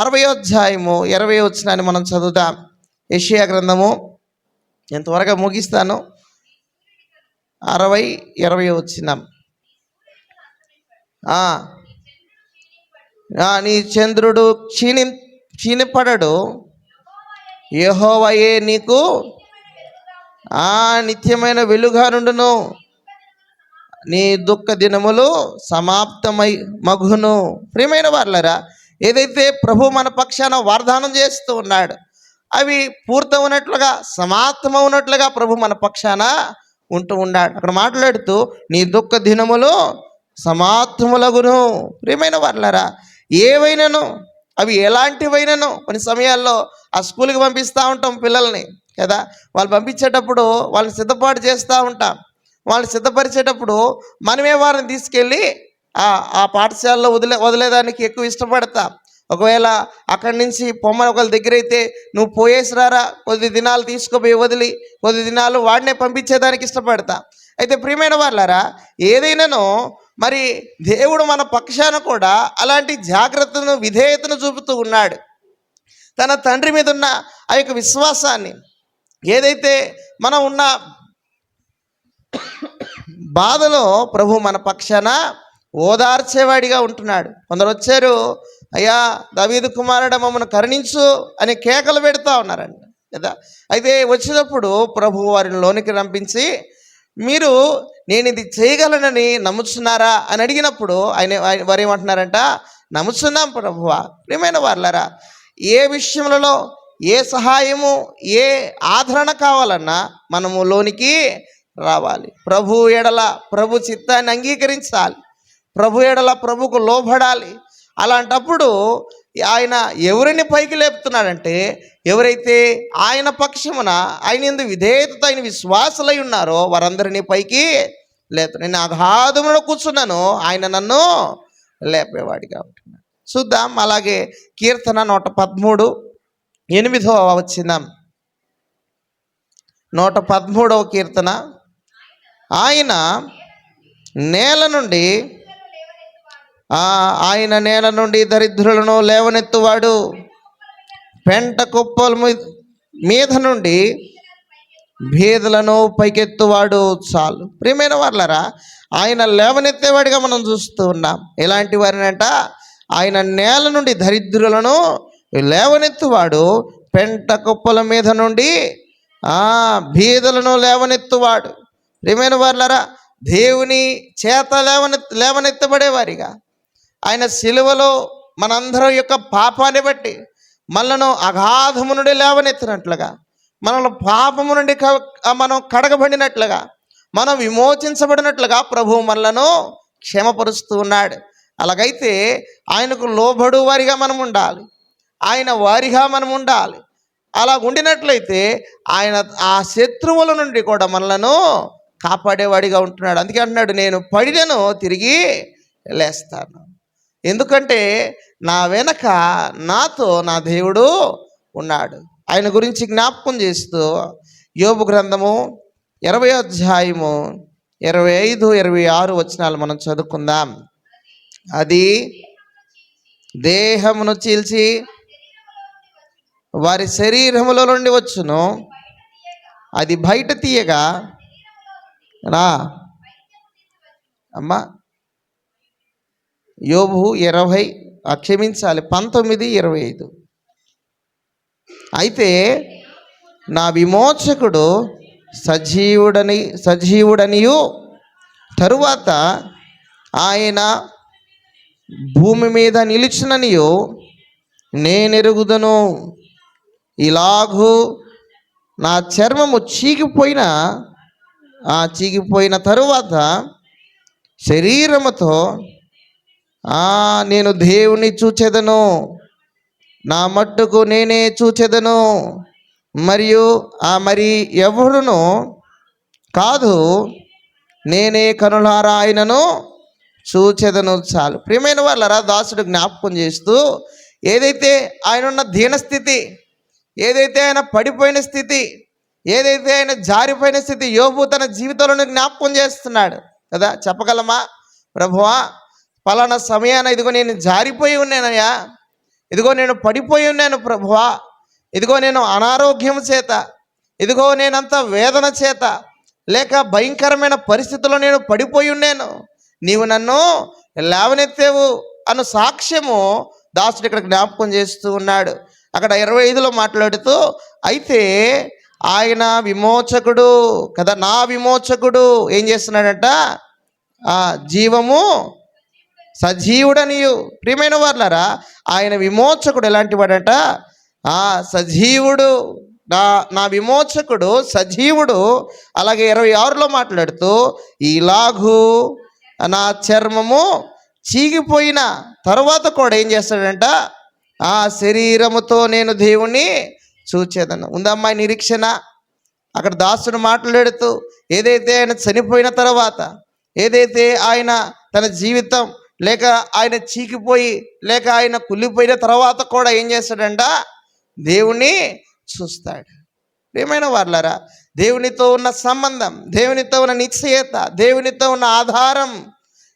60వ అధ్యాయము 20వ వచనాన్ని మనం చదువుదాం. యెషయా గ్రంథము నేను త్వరగా ముగిస్తాను. 60, 20 వచనం. నీ చంద్రుడు క్షీణపడడు. యెహోవాయే నీకు నిత్యమైన వెలుగా నుండును. నీ దుఃఖ దినములు సమాప్తమై మగును. ప్రియమైన వాళ్ళరా, ఏదైతే ప్రభు మన పక్షాన వాగ్దానం చేస్తూ ఉన్నాడు అవి పూర్తవునట్లుగా సమాప్తమవునట్లుగా ప్రభు మన పక్షాన ఉంటూ ఉన్నాడు. అక్కడ మాట్లాడుతూ నీ దుఃఖ దినములు సమాప్తములగును. ప్రియమైన వాళ్ళరా, ఏవైనాను అవి ఎలాంటివైనాను కొన్ని సమయాల్లో ఆ స్కూల్కి పంపిస్తూ ఉంటాం పిల్లల్ని కదా, వాళ్ళు పంపించేటప్పుడు వాళ్ళని సిద్ధపాటు చేస్తూ ఉంటాం. వాళ్ళని సిద్ధపరిచేటప్పుడు మనమే వారిని తీసుకెళ్ళి ఆ పాఠశాలలో వదిలేదానికి ఎక్కువ ఇష్టపడతాం. ఒకవేళ అక్కడి నుంచి పొమ్మని ఒకళ్ళ దగ్గర అయితే నువ్వు పోయేసిరారా, కొద్ది దినాలు తీసుకుపోయి వదిలి కొద్ది దినాలు వాడినే పంపించేదానికి ఇష్టపడతా. అయితే ప్రియమైన వాళ్ళారా, ఏదైనానో మరి దేవుడు మన పక్షాన కూడా అలాంటి జాగ్రత్తను విధేయతను చూపుతూ ఉన్నాడు. తన తండ్రి మీద ఉన్న ఆ యొక్క విశ్వాసాన్ని, ఏదైతే మనం ఉన్న బాధలో ప్రభు మన పక్షాన ఓదార్చేవాడిగా ఉంటున్నాడు. కొందరు వచ్చారు, అయ్యా దావీదు కుమారుడా మమ్మల్ని కరుణించు అని కేకలు పెడతా ఉన్నారండి కదా. అయితే వచ్చినప్పుడు ప్రభు వారిని లోనికి రంపించి, మీరు నేను ఇది చేయగలనని నమ్ముతున్నారా అని అడిగినప్పుడు వారు ఏమంటున్నారంట, నమ్ముతున్నాం ప్రభువా. ప్రియమైన వాళ్ళరా, ఏ విషయములలో ఏ సహాయము ఏ ఆదరణ కావాలన్నా మనము లోనికి రావాలి. ప్రభు ఎడల ప్రభు చిత్తాన్ని అంగీకరించాలి. ప్రభు ఎడల ప్రభుకు లోబడాలి. అలాంటప్పుడు ఆయన ఎవరిని పైకి లేపుతున్నాడంటే, ఎవరైతే ఆయన పక్షమున ఆయన యందు విధేయతతో ఆయన విశ్వాసులై ఉన్నారో వారందరినీ పైకి లేపుతాడు. నేను అగాధములో కూర్చున్నాను, ఆయన నన్ను లేపేవాడిగా ఉంటున్నాడు. చూద్దాం. అలాగే కీర్తన 113:8 వచ్చిందాం. 113వ కీర్తన. ఆయన నేల నుండి దరిద్రులను లేవనెత్తువాడు, పెంట కుప్పల మీద నుండి భేదలను పైకెత్తువాడు. చాలు. ప్రియమైన వాళ్ళరా, ఆయన లేవనెత్తేవాడిగా మనం చూస్తూ ఉన్నాం. ఎలాంటి వారినంట, ఆయన నేల నుండి దరిద్రులను లేవనెత్తువాడు, పెంట కుప్పల మీద నుండి భేదలను లేవనెత్తువాడు. ప్రియమైన వాళ్ళరా, దేవుని చేత లేవనెత్తబడేవారిగా ఆయన సిలువలో మనందరం యొక్క పాపాన్ని బట్టి మనలను అగాధము నుండి లేవనెత్తినట్లుగా, మనల్ని పాపము నుండి మనం కడగబడినట్లుగా, మనం విమోచించబడినట్లుగా ప్రభువు మనలను క్షేమపరుస్తూ ఉన్నాడు. అలాగైతే ఆయనకు లోబడు వారిగా మనం ఉండాలి, ఆయన వారిగా మనం ఉండాలి. అలా ఉండినట్లయితే ఆయన ఆ శత్రువుల నుండి కూడా మనలను కాపాడేవాడిగా ఉంటున్నాడు. అందుకే అంటున్నాడు, నేను పడినను తిరిగి లేస్తాను. ఎందుకంటే నా వెనక నాతో నా దేవుడు ఉన్నాడు. ఆయన గురించి జ్ఞాపకం చేస్తూ యోబు గ్రంథము 20వ అధ్యాయము 25-26 వచనాలు మనం చదువుకుందాం. అది దేహమును చీల్చి వారి శరీరములో నుండి వచ్చును, అది బయట తీయగా అమ్మా యోబు 19:25. అయితే నా విమోచకుడు సజీవుడనియు తరువాత ఆయన భూమి మీద నిలిచిననియు నేనెరుగుదును. ఇలాగూ నా చర్మము చీకిపోయిన తరువాత శరీరముతో నేను దేవుని చూచెదను, నా మట్టుకు నేనే చూచెదను, మరియు మరి ఎవరును కాదు, నేనే కనులారా ఆయనను చూచెదను. చాలు. ప్రియమైన వాళ్ళరా, దాసుడు జ్ఞాపకం చేస్తూ ఏదైతే ఆయన ఉన్న దీనస్థితి, ఏదైతే ఆయన పడిపోయిన స్థితి, ఏదైతే ఆయన జారిపోయిన స్థితి యోబు తన జీవితంలో జ్ఞాపకం చేస్తున్నాడు కదా. చెప్పగలమా, ప్రభువా పలానా సమయాన ఇదిగో నేను జారిపోయి ఉన్నానయ్యా, ఇదిగో నేను పడిపోయి ఉన్నాను ప్రభువా, ఇదిగో నేను అనారోగ్యం చేత, ఇదిగో నేనంత వేదన చేత, లేక భయంకరమైన పరిస్థితుల్లో నేను పడిపోయి ఉన్నాను, నీవు నన్ను లేవనెత్తేవు అన్న సాక్ష్యము దాసుడు ఇక్కడ జ్ఞాపకం చేస్తూ ఉన్నాడు. అక్కడ 25లో మాట్లాడుతూ, అయితే ఆయన విమోచకుడు కదా, నా విమోచకుడు ఏం చేస్తున్నాడట, జీవము సజీవుడనియు. ప్రియమైన వాళ్ళారా, ఆయన విమోచకుడు ఎలాంటి వాడట, సజీవుడు, నా విమోచకుడు సజీవుడు. అలాగే 26లో మాట్లాడుతూ, ఇలాగూ నా చర్మము చీగిపోయిన తర్వాత కూడా ఏం చేస్తాడంట, ఆ శరీరముతో నేను దేవుణ్ణి చూచేదను. ఉందమ్మా నిరీక్షణ. అక్కడ దాసుడు మాట్లాడుతూ, ఏదైతే ఆయన చనిపోయిన తర్వాత, ఏదైతే ఆయన తన జీవితం లేక ఆయన చీకిపోయి లేక ఆయన కుళ్ళిపోయిన తర్వాత కూడా ఏం చేస్తాడంట, దేవుణ్ణి చూస్తాడు. ప్రియమైన వాళ్ళారా, దేవునితో ఉన్న సంబంధం, దేవునితో ఉన్న నిశ్చయత, దేవునితో ఉన్న ఆధారం,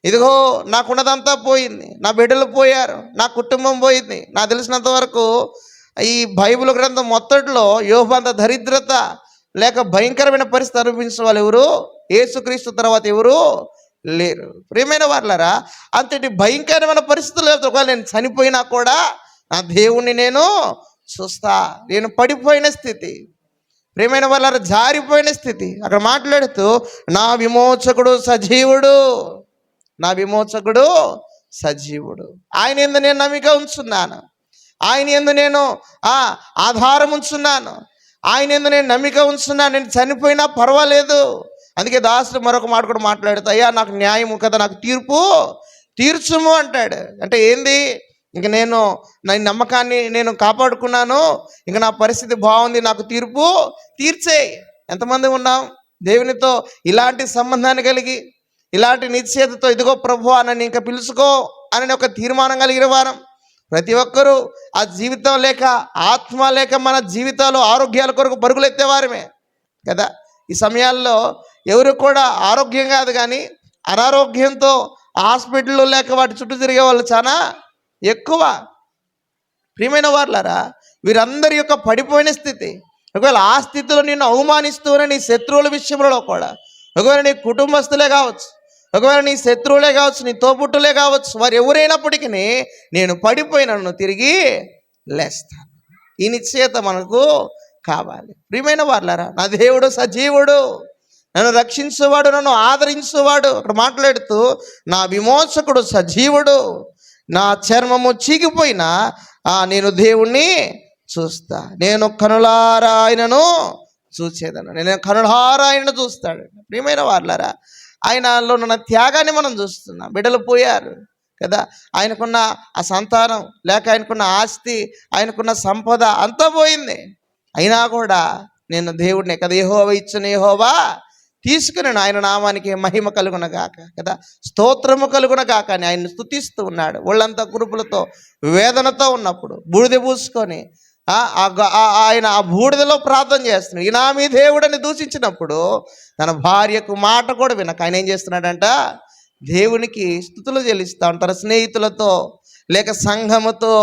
ఇదిగో నాకున్నదంతా పోయింది, నా బిడ్డలు పోయారు, నా కుటుంబం పోయింది. నాకు తెలిసినంత వరకు ఈ బైబిల్ గ్రంథం మొత్తట్లో యోబు అంత దరిద్రత లేక భయంకరమైన పరిస్థితి అనుభవించిన వాళ్ళు ఎవరు, యేసుక్రీస్తు తర్వాత ఎవరు లేరు. ప్రియమైన వాళ్ళారా, అంతటి భయంకరమైన పరిస్థితులు లేదు. ఒకవేళ నేను చనిపోయినా కూడా నా దేవుణ్ణి నేను చూస్తా. నేను పడిపోయిన స్థితి, ప్రియమైన వాళ్ళారా, జారిపోయిన స్థితి. అక్కడ మాట్లాడుతూ, నా విమోచకుడు సజీవుడు, నా విమోచకుడు సజీవుడు. ఆయన యందు నేను నమ్మిక ఉంచున్నాను, ఆయన యందు నేను ఆధారం ఉంచున్నాను, ఆయన యందు నేను నమ్మిక ఉంచున్నాను. నేను చనిపోయినా పర్వాలేదు. అందుకే దాసుడు మరొక మాట కూడా మాట్లాడుతూ, అయ్యా నాకు న్యాయము కదా, నాకు తీర్పు తీర్చుము అంటాడు. అంటే ఏంది, ఇంక నేను నా నమ్మకాన్ని నేను కాపాడుకున్నాను, ఇంక నా పరిస్థితి బాగుంది, నాకు తీర్పు తీర్చేయి. ఎంతమంది ఉన్నాం దేవునితో ఇలాంటి సంబంధాన్ని కలిగి, ఇలాంటి నిశ్చయతతో, ఇదిగో ప్రభువా నన్ను ఇంకా పిలుచుకో అని ఒక తీర్మానం కలిగిన వారం. ప్రతి ఒక్కరూ ఆ జీవితం లేక ఆత్మ లేక మన జీవితాలు ఆరోగ్యాల కొరకు పరుగులెత్తేవారమే కదా. ఈ సమయాల్లో ఎవరు కూడా ఆరోగ్యం కాదు కానీ అనారోగ్యంతో హాస్పిటల్లో లేక వాటి చుట్టూ తిరిగే వాళ్ళు చాలా ఎక్కువ. ప్రియమైన వాళ్ళారా, వీరందరి యొక్క పడిపోయిన స్థితి, ఒకవేళ ఆ స్థితిలో నిన్ను అవమానిస్తూనే నీ శత్రువుల విషయంలో కూడా, ఒకవేళ నీ కుటుంబస్తులే కావచ్చు, ఒకవేళ నీ శత్రువులే కావచ్చు, నీ తోబుట్టులే కావచ్చు, వారు ఎవరైనప్పటికీ నేను పడిపోయినను తిరిగి లేస్తాను. ఈ నిశ్చయత మనకు కావాలి. ప్రియమైన వాళ్ళారా, నా దేవుడు సజీవుడు, నన్ను రక్షించేవాడు, నన్ను ఆదరించేవాడు. అక్కడ మాట్లాడుతూ, నా విమోచకుడు సజీవుడు, నా చర్మము చీకిపోయినా నేను దేవుణ్ణి చూస్తా, నేను కనులారా ఆయనను చూసేదను, నేను కనులారా ఆయనను చూస్తాడు. ప్రియమైన వాళ్ళారా, ఆయనలో ఉన్న త్యాగాన్ని మనం చూస్తున్నాం. బిడ్డలు పోయారు కదా, ఆయనకున్న ఆ సంతానం లేక ఆయనకున్న ఆస్తి, ఆయనకున్న సంపద అంతా పోయింది. అయినా కూడా నేను దేవుడిని కదా, యెహోవా ఇచ్చిన యెహోవా తీసుకుని ఆయన నామానికి మహిమ కలుగునగాక కదా, స్తోత్రము కలుగునగాక అని ఆయన స్తుతిస్తూ ఉన్నాడు. ఒళ్ళంతా కురుపులతో వేదనతో ఉన్నప్పుడు బూడిద పూసుకొని ఆయన ఆ బూడిదలో ప్రార్థన చేస్తున్నాడు. ఈయన మీ దేవుడని దూషించినప్పుడు తన భార్యకు మాట కూడా వినక ఆయన ఏం చేస్తున్నాడంట, దేవునికి స్తుతులు చెల్లిస్తూ ఉంటారు స్నేహితులతో లేక సంఘముతో.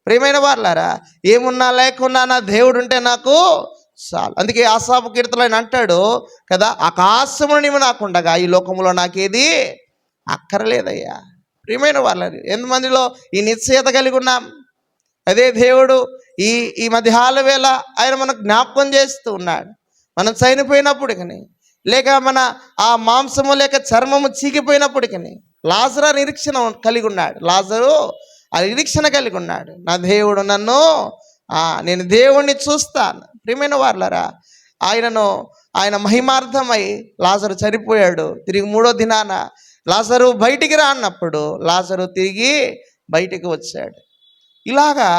ప్రియమైన వాళ్ళారా, ఏమున్నా లేకున్నా నా దేవుడు ఉంటే నాకు చాలు. అందుకే ఆసాపు కీర్తనలో ఆయన అంటాడు కదా, ఆకాశమును నీవు నాకుండగా ఈ లోకంలో నాకేది అక్కర్లేదయ్యా. ప్రియమైన వాళ్ళని ఎంతమందిలో ఈ నిశ్చయత కలిగి ఉన్నాం. అదే దేవుడు ఈ మధ్యాహ్న వేళ ఆయన మనకు జ్ఞాపకం చేస్తూ ఉన్నాడు. మనం చనిపోయినప్పటికని లేక మన ఆ మాంసము లేక చర్మము చీకిపోయినప్పటికని లాజరు నిరీక్షణ కలిగి ఉన్నాడు. లాజరు ఆ నిరీక్షణ కలిగి ఉన్నాడు, నా దేవుడు నన్ను నేను దేవుణ్ణి చూస్తాను. ప్రియమైన వాళ్ళరా, ఆయన మహిమార్థమై లాజరు చనిపోయాడు. తిరిగి 3వ దినాన లాజరు బయటికి రానప్పుడు లాజరు తిరిగి బయటికి వచ్చాడు. ఇలాగా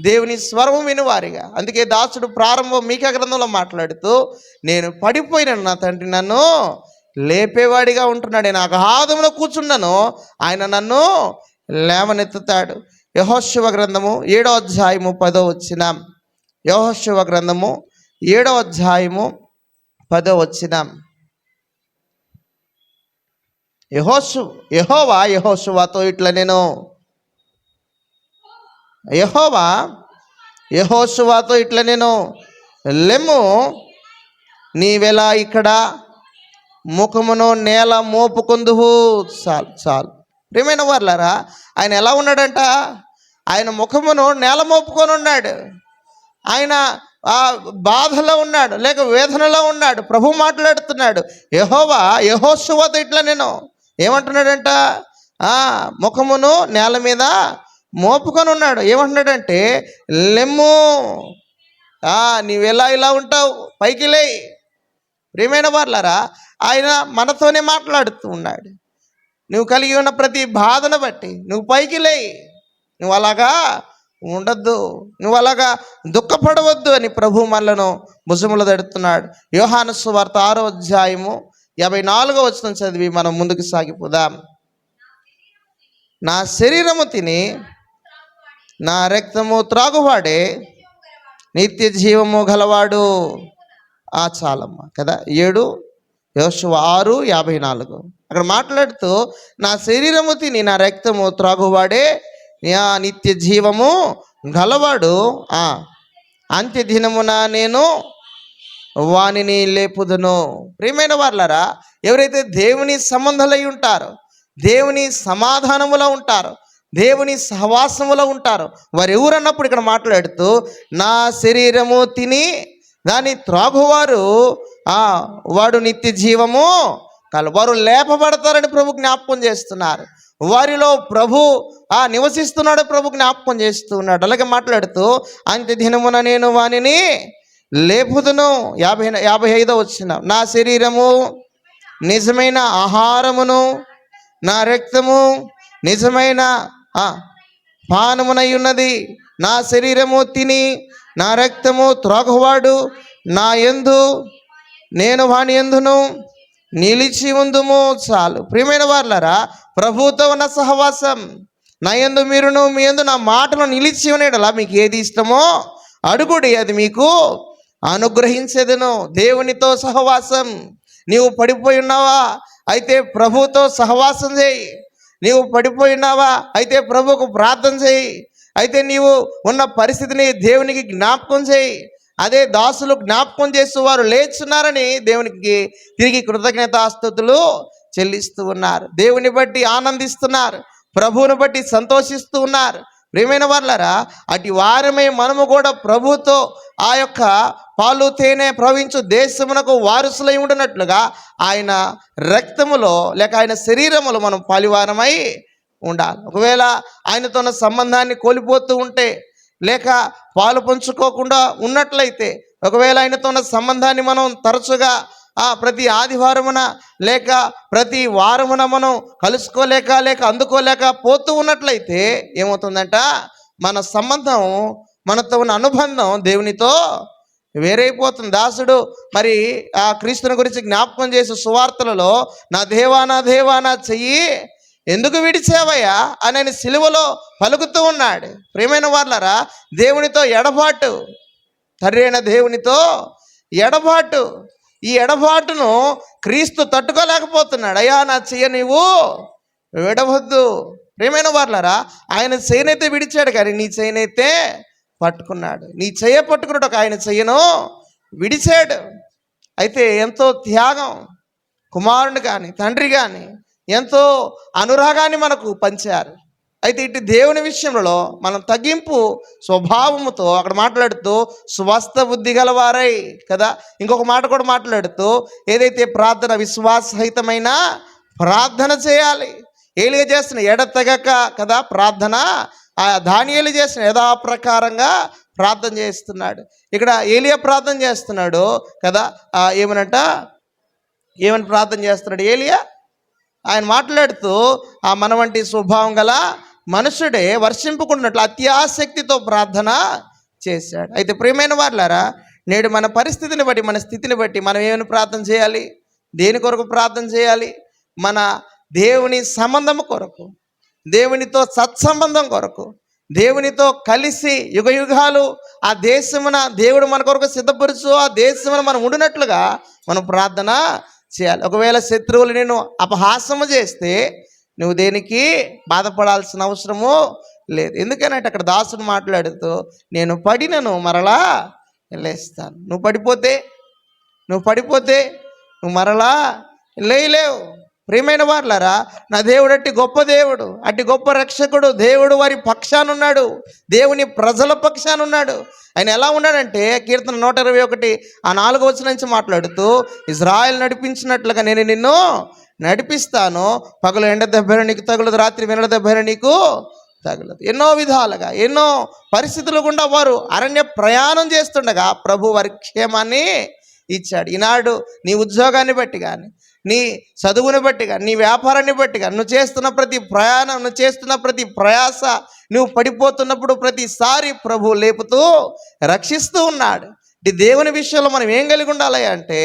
దేవుని స్వరం వినువారిగా. అందుకే దాసుడు ప్రారంభం మీకా గ్రంథంలో మాట్లాడుతూ, నేను పడిపోయిన నా తండ్రి నన్ను లేపేవాడిగా ఉంటున్నాడు, నేను అగాధంలో కూర్చున్నాను, ఆయన నన్ను లేవనెత్తుతాడు. యెహోషువ గ్రంథము 7వ అధ్యాయము 10వ వచనం. యెహోషువ గ్రంథము 7వ అధ్యాయము 10వ వచనం. యెహోవా యెహోషువతో ఇట్లా నేను యెహోషువతో ఇట్లా నేను లెమ్ము, నీవెలా ఇక్కడ ముఖమును నేల మోపుకొందువు. చాలు చాలు. ప్రియమైన వారులారా, ఆయన ఎలా ఉన్నాడంట? ఆయన ముఖమును నేల మోపుకొని ఉన్నాడు. ఆయన ఆ బాధలో ఉన్నాడు, లేక వేదనలో ఉన్నాడు. ప్రభు మాట్లాడుతున్నాడు. యెహోషువతో ఇట్లా నేను ఏమంటున్నాడంట? ముఖమును నేల మీద మోపుకొని ఉన్నాడు. ఏమంటున్నాడంటే, లెమ్ము, నీవెలా ఇలా ఉంటావు, పైకి లే. ప్రియమైన వారులారా, ఆయన మనతోనే మాట్లాడుతూ ఉన్నాడు. నువ్వు కలిగి ఉన్న ప్రతి బాధను బట్టి నువ్వు పైకి లే, నువ్వు అలాగా ఉండొద్దు, నువ్వు అలాగా దుఃఖపడవద్దు అని ప్రభు మనలను భుజములో తడుతున్నాడు. యోహాను సువార్త 6వ అధ్యాయము 54వ వచనం చదివి మనం ముందుకు సాగిపోదాం. నా శరీరము తిని నా రక్తము త్రాగువాడే నిత్య జీవము గలవాడు. చాలమ్మ కదా. 7 యోషువ 6:54 అక్కడ మాట్లాడుతూ, నా శరీరము తిని నా రక్తము త్రాగువాడే నిత్య జీవము గలవాడు, అంత్య దినమున నేను వానిని లేపుదును. ప్రియమైన వారులారా, ఎవరైతే దేవుని సంబంధులై ఉంటారో, దేవుని సమాధానములో ఉంటారో, దేవుని సహవాసములో ఉంటారో వారు ఎవరన్నప్పుడు ఇక్కడ మాట్లాడుతూ, నా శరీరము తిని దాన్ని త్రాగువారు వాడు నిత్య జీవము వారు లేపబడతారని ప్రభు జ్ఞాపకం చేస్తున్నారు. వారిలో ప్రభు నివసిస్తున్నాడు, ప్రభు జ్ఞాపకం చేస్తూ ఉన్నాడు. అలాగే మాట్లాడుతూ, అంత్య దినమున నేను వానిని లేపుదును. 55వ వచనం, నా శరీరము నిజమైన ఆహారమును నా రక్తము నిజమైన పానమునై ఉన్నది. నా శరీరము తిని నా రక్తము త్రాగువాడు నా యందు నేను వాని యందును నిలిచి ఉందుము. చాలు. ప్రియమైన వారులారా, ప్రభువుతో ఉన్న సహవాసం, నా యందు మీరును మీ యందు నా మాటలు నిలిచి ఉండేలా మీకు ఏది ఇష్టమో అడుగుడి, అది మీకు అనుగ్రహించేదను. దేవునితో సహవాసం. నీవు పడిపోయి ఉన్నావా? అయితే ప్రభువుతో సహవాసం చేయి. నీవు పడిపోయి ఉన్నావా? అయితే ప్రభువుకు ప్రార్థన చేయి. అయితే నీవు ఉన్న పరిస్థితిని దేవునికి జ్ఞాపకం చేయి. అదే దాసులు జ్ఞాపకం చేస్తూ వారు లేచున్నారని దేవునికి తిరిగి కృతజ్ఞతాస్తుతులు చెల్లిస్తూ ఉన్నారు. దేవుని బట్టి ఆనందిస్తున్నారు, ప్రభువుని బట్టి సంతోషిస్తూ ఉన్నారు. ప్రియమైన వారులారా, అటు వారమే మనము కూడా ప్రభుతో ఆ యొక్క పాలు తేనె ప్రవహించు దేశమునకు వారసులై ఉండినట్లుగా ఆయన రక్తములో లేక ఆయన శరీరములో మనం పాలివారమై ఉండాలి. ఒకవేళ ఆయనతో ఉన్న సంబంధాన్ని కోల్పోతూ ఉంటే, లేక పాలు పంచుకోకుండా ఉన్నట్లయితే, ఒకవేళ ఆయనతో ఉన్న సంబంధాన్ని మనం తరచుగా ప్రతి ఆదివారమున లేక ప్రతి వారమున మనం కలుసుకోలేక లేక అందుకోలేక పోతూ ఉన్నట్లయితే ఏమవుతుందంట? మన సంబంధం, మనతో ఉన్న అనుబంధం దేవునితో వేరైపోతుంది. దాసుడు మరి క్రీస్తుని గురించి జ్ఞాపకం చేసే సువార్తలలో, నా దేవా నా దేవా నా చెయ్యి ఎందుకు విడిచావయ్యా అని ఆయన సిలువలో పలుకుతూ ఉన్నాడు. ప్రియమైన వారులారా, దేవునితో ఎడబాటు, తండ్రి అయిన దేవునితో ఎడబాటు. ఈ ఎడబాటును క్రీస్తు తట్టుకోలేకపోతున్నాడు. అయ్యా నా చెయ్య నీవు విడవద్దు. ప్రియమైన వారులారా, ఆయన చెయ్యనైతే విడిచాడు, కానీ నీ చెయ్యనైతే పట్టుకున్నాడు. నీ చెయ్య పట్టుకున్నాడు, ఆయన చెయ్యను విడిచాడు. అయితే ఎంతో త్యాగం, కుమారుని కానీ తండ్రి కానీ ఎంతో అనురాగాన్ని మనకు పంచారు. అయితే ఇటు దేవుని విషయంలో మనం తగ్గింపు స్వభావముతో అక్కడ మాట్లాడుతూ స్వస్థ బుద్ధి గలవారై కదా. ఇంకొక మాట కూడా మాట్లాడుతూ ఏదైతే ప్రార్థన విశ్వాసహితమైన ప్రార్థన చేయాలి. ఏలియా చేసిన ఎడతెగక కదా ప్రార్థన, దానియేలు చేసిన యథాప్రకారంగా ప్రార్థన చేస్తున్నాడు. ఇక్కడ ఏలియా ప్రార్థన చేస్తున్నాడు కదా. ఏమని ప్రార్థన చేస్తున్నాడు ఏలియా? ఆయన మాట్లాడుతూ మన వంటి స్వభావం గల మనుషుడే వర్షింపుకున్నట్లు అత్యాసక్తితో ప్రార్థన చేశాడు. అయితే ప్రియమైన వారులారా, నేడు మన పరిస్థితిని బట్టి, మన స్థితిని బట్టి మనం ఏమైనా ప్రార్థన చేయాలి? దేని కొరకు ప్రార్థన చేయాలి? మన దేవుని సంబంధం కొరకు, దేవునితో సత్సంబంధం కొరకు, దేవునితో కలిసి యుగయుగాలు ఆ దేశమున దేవుడు మన కొరకు సిద్ధపరుచు ఆ దేశమున మనం ఉండినట్లుగా మనం ప్రార్థన చేయాలి. ఒకవేళ శత్రువులు నేను అపహాసము చేస్తే నువ్వు దేనికి బాధపడాల్సిన అవసరము లేదు. ఎందుకనంటే అక్కడ దాసుడు మాట్లాడుతూ, నేను పడినను మరలా లేస్తాను. నువ్వు పడిపోతే నువ్వు మరలా లేయలేవు. ప్రియమైన వారులారా, నా దేవుడు అట్టి గొప్ప దేవుడు, అట్టి గొప్ప రక్షకుడు. దేవుడు వారి పక్షానున్నాడు, దేవుని ప్రజల పక్షానున్నాడు. ఆయన ఎలా ఉన్నాడంటే కీర్తన 121 ఆ 4వ వచనం నుంచి మాట్లాడుతూ, ఇజ్రాయెల్ నడిపించినట్లుగా నేను నిన్ను నడిపిస్తాను, పగలు ఎండ దెబ్బలు నీకు తగులదు, రాత్రి వెన్నెల దెబ్బలు నీకు తగలదు. ఎన్నో విధాలుగా ఎన్నో పరిస్థితులు గుండా వారు అరణ్య ప్రయాణం చేస్తుండగా ప్రభు వారి క్షేమాన్ని ఇచ్చాడు. ఈనాడు నీ ఉద్యోగాన్ని బట్టి కానీ, నీ చదువుని బట్టి కానీ, నీ వ్యాపారాన్ని బట్టి కానీ, నువ్వు చేస్తున్న ప్రతి ప్రయాణం, నువ్వు చేస్తున్న ప్రతి ప్రయాస, నువ్వు పడిపోతున్నప్పుడు ప్రతిసారి ప్రభు లేపుతూ రక్షిస్తూ ఉన్నాడు. ఈ దేవుని విషయంలో మనం ఏం కలిగి ఉండాలి అంటే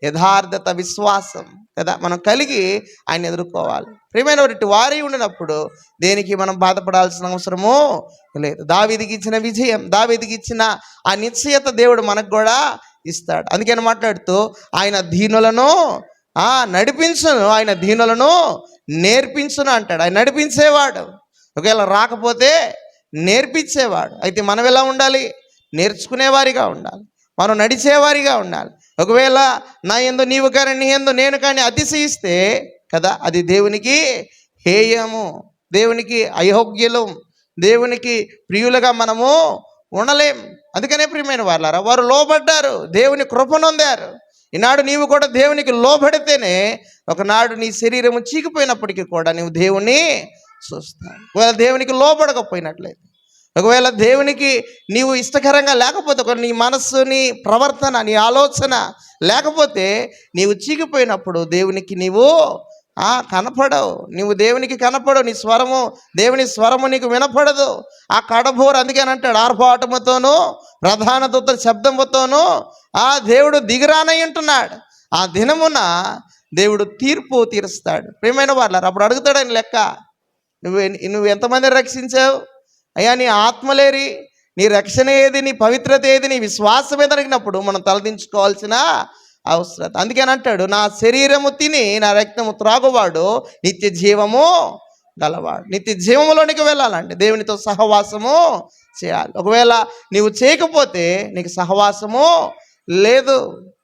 యథార్థత, విశ్వాసం కదా మనం కలిగి ఆయన ఎదుర్కోవాలి. ప్రియమైన వారి ఉండినప్పుడు దేనికి మనం బాధపడాల్సిన అవసరము లేదు. దావీదుకి ఇచ్చిన విజయం, దావీదుకి ఇచ్చిన ఆ నిశ్చయత దేవుడు మనకు కూడా ఇస్తాడు. అందుకని మాట్లాడుతూ ఆయన దీనులను నడిపించును, ఆయన దీనులను నేర్పించును అంటాడు. ఆయన నడిపించేవాడు, ఒకవేళ రాకపోతే నేర్పించేవాడు. అయితే మనం ఎలా ఉండాలి? నేర్చుకునేవారిగా ఉండాలి, మనం నడిచేవారిగా ఉండాలి. ఒకవేళ నా యందు నీవు కానీ, నీ యందు నేను కానీ అతిశయిస్తే కదా అది దేవునికి హేయము, దేవునికి అయోగ్యులం, దేవునికి ప్రియులుగా మనము ఉండలేం. అందుకనే ప్రియమైన వారులారా, వారు లోబడ్డారు, దేవుని కృపనొందారు. ఈనాడు నీవు కూడా దేవునికి లోబడితేనే ఒకనాడు నీ శరీరము చీకిపోయినప్పటికీ కూడా నీవు దేవుణ్ణి చూస్తావు. ఒకవేళ దేవునికి లోబడకపోయినట్లయితే, ఒకవేళ దేవునికి నీవు ఇష్టకరంగా లేకపోతే, ఒక నీ మనస్సు, నీ ప్రవర్తన, నీ ఆలోచన లేకపోతే నీవు చీకిపోయినప్పుడు దేవునికి నీవు కనపడవు, నువ్వు దేవునికి కనపడవు. నీ స్వరము, దేవుని స్వరము నీకు వినపడదు. ఆ కడబోరు అందుకని అంటాడు, ఆర్భాటముతోనూ ప్రధాన దూత శబ్దముతోనూ దేవుడు దిగిరానై ఉంటున్నాడు. ఆ దినమున దేవుడు తీర్పు తీరుస్తాడు. ప్రియమైన వాళ్ళారు, అప్పుడు అడుగుతాడు ఆయన లెక్క, నువ్వు ఎంతమందిని రక్షించావు అయ్యా? నీ ఆత్మలేరి, నీ రక్షణ ఏది, నీ పవిత్రత ఏది, నీ విశ్వాసం ఏది అడిగినప్పుడు మనం తలదించుకోవాల్సిన అవసరం. అందుకని అంటాడు, నా శరీరము తిని నా రక్తము త్రాగువాడు నిత్య జీవము గలవాడు. నిత్య జీవములోనికి వెళ్ళాలంటే దేవునితో సహవాసము చేయాలి. ఒకవేళ నీవు చేయకపోతే నీకు సహవాసము లేదు.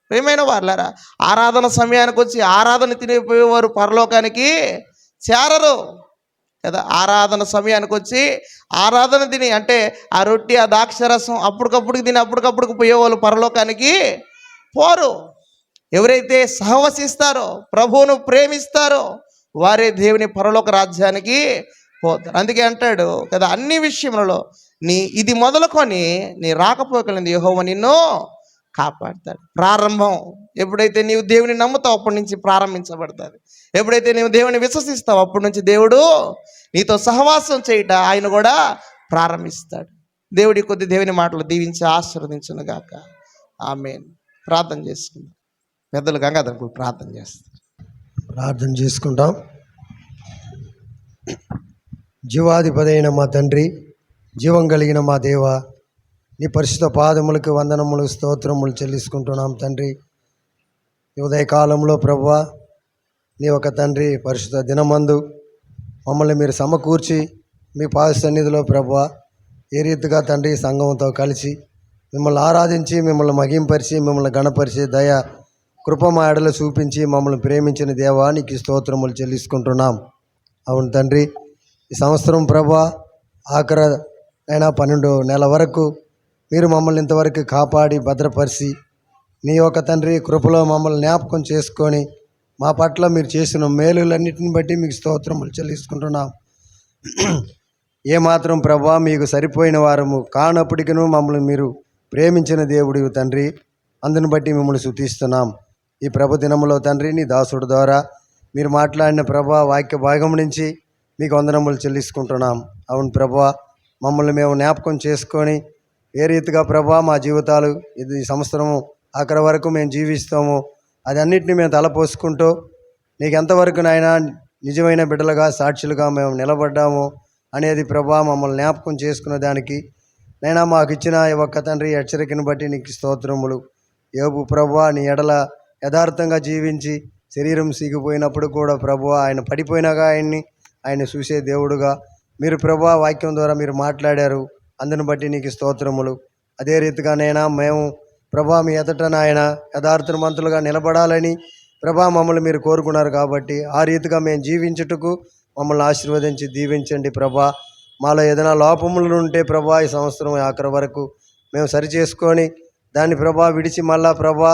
ప్రియమైన వారులారా, ఆరాధన సమయానికి వచ్చి ఆరాధన తినిపోయేవారు పరలోకానికి చేరరు కదా. ఆరాధన సమయానికి వచ్చి ఆరాధన తిని, అంటే ఆ రొట్టి, ఆ ద్రాక్షరసం అప్పటికప్పుడుకి తిని అప్పటికప్పుడుకి పోయేవాళ్ళు పరలోకానికి పోరు. ఎవరైతే సహవసిస్తారో, ప్రభువును ప్రేమిస్తారో వారే దేవుని పరలోక రాజ్యానికి పోతారు. అందుకే అంటాడు కదా, అన్ని విషయములలో ఇది మొదలుకొని నీ రాకపోకలింది యెహోవా నిన్ను కాపాడతాడు. ప్రారంభం ఎప్పుడైతే నీవు దేవుని నమ్ముతావు అప్పటి నుంచి ప్రారంభించబడుతుంది. ఎప్పుడైతే నీవు దేవుని విశ్వసిస్తావు అప్పటి నుంచి దేవుడు నీతో సహవాసం చేయట ఆయన కూడా ప్రారంభిస్తాడు. దేవుడి కొద్ది దేవుని మాటలు దీవించి ఆశీర్వదించును గాక. ఆమేన్. ప్రార్థన చేసుకుందాం. పెద్దలు గంగాధర్ ప్రార్థన చేస్తారు. ప్రార్థన చేసుకుంటాం. జీవాధిపతి అయిన మా తండ్రి, జీవం కలిగిన మా దేవ, నీ పరిశుద్ధ పాదములకు వందనములు, స్తోత్రములు చెల్లించుకుంటున్నాం తండ్రి. ఈ ఉదయకాలంలో ప్రభువా, నీ ఒక తండ్రి పరిశుద్ధ దినమందు మమ్మల్ని మీరు సమకూర్చి మీ పాద సన్నిధిలో ప్రభువా ఏ రీతిగా తండ్రి సంఘంతో కలిసి మిమ్మల్ని ఆరాధించి, మిమ్మల్ని మహింపరిచి, మిమ్మల్ని గణపరిచి, దయ కృప మా ఎడలో చూపించి మమ్మల్ని ప్రేమించిన దేవా నీకు స్తోత్రములు చెల్లించుకుంటున్నాం. అవును తండ్రి, ఈ సంవత్సరం ప్రభువా ఆఖరి అయినా 12 నెలల వరకు మీరు మమ్మల్ని ఇంతవరకు కాపాడి భద్రపరిచి నీ యొక్క తండ్రి కృపలో మమ్మల్ని జ్ఞాపకం చేసుకొని మా పట్ల మీరు చేసిన మేలులన్నిటిని బట్టి మీకు స్తోత్రములు చెల్లించుకుంటున్నాం. ఏమాత్రం ప్రభువా మీకు సరిపోయిన వారము కానప్పటికీ మమ్మల్ని మీరు ప్రేమించిన దేవుడు తండ్రి, అందుని బట్టి మిమ్మల్ని స్తుతిస్తున్నాం. ఈ ప్రభు దినములో తండ్రి నీ దాసుడు ద్వారా మీరు మాట్లాడిన ప్రభువా వాక్య భాగం నుంచి మీకు వందనములు చెల్లించుకుంటున్నాం. అవును ప్రభువా, మమ్మల్ని మేము జ్ఞాపకం చేసుకొని ఏ రీతిగా ప్రభువా మా జీవితాలు ఈ సంవత్సరము ఆఖరి వరకు మేము జీవిస్తాము అది అన్నిటిని మేము తలపోసుకుంటూ నీకు ఎంతవరకు నాయనా నిజమైన బిడ్డలుగా, సాక్షులుగా మేము నిలబడ్డాము అనేది ప్రభువా మమ్మల్ని జ్ఞాపకం చేసుకునే దానికి నైనా మాకు ఇచ్చిన ఈ ఒక్క తండ్రి హెచ్చరికను బట్టి నీకు స్తోత్రములు. యోబు ప్రభువా నీ ఎడల యథార్థంగా జీవించి శరీరం సిగిపోయినప్పుడు కూడా ప్రభువా ఆయన పడిపోయినాగా ఆయన చూసే దేవుడుగా మీరు ప్రభువా వాక్యం ద్వారా మీరు మాట్లాడారు. అందుని బట్టి నీకు స్తోత్రములు. అదే రీతిగా నైనా మేము ప్రభువా మీ ఎదుట నాయన యథార్థవంతులుగా నిలబడాలని ప్రభా మమ్మల్ని మీరు కోరుకున్నారు కాబట్టి ఆ రీతిగా మేము జీవించుటకు మమ్మల్ని ఆశీర్వదించి దీవించండి ప్రభా. మాలో ఏదైనా లోపములు ఉంటే ప్రభా ఈ సంవత్సరం ఆఖరి వరకు మేము సరి చేసుకొని దాన్ని ప్రభా విడిచి మళ్ళా ప్రభా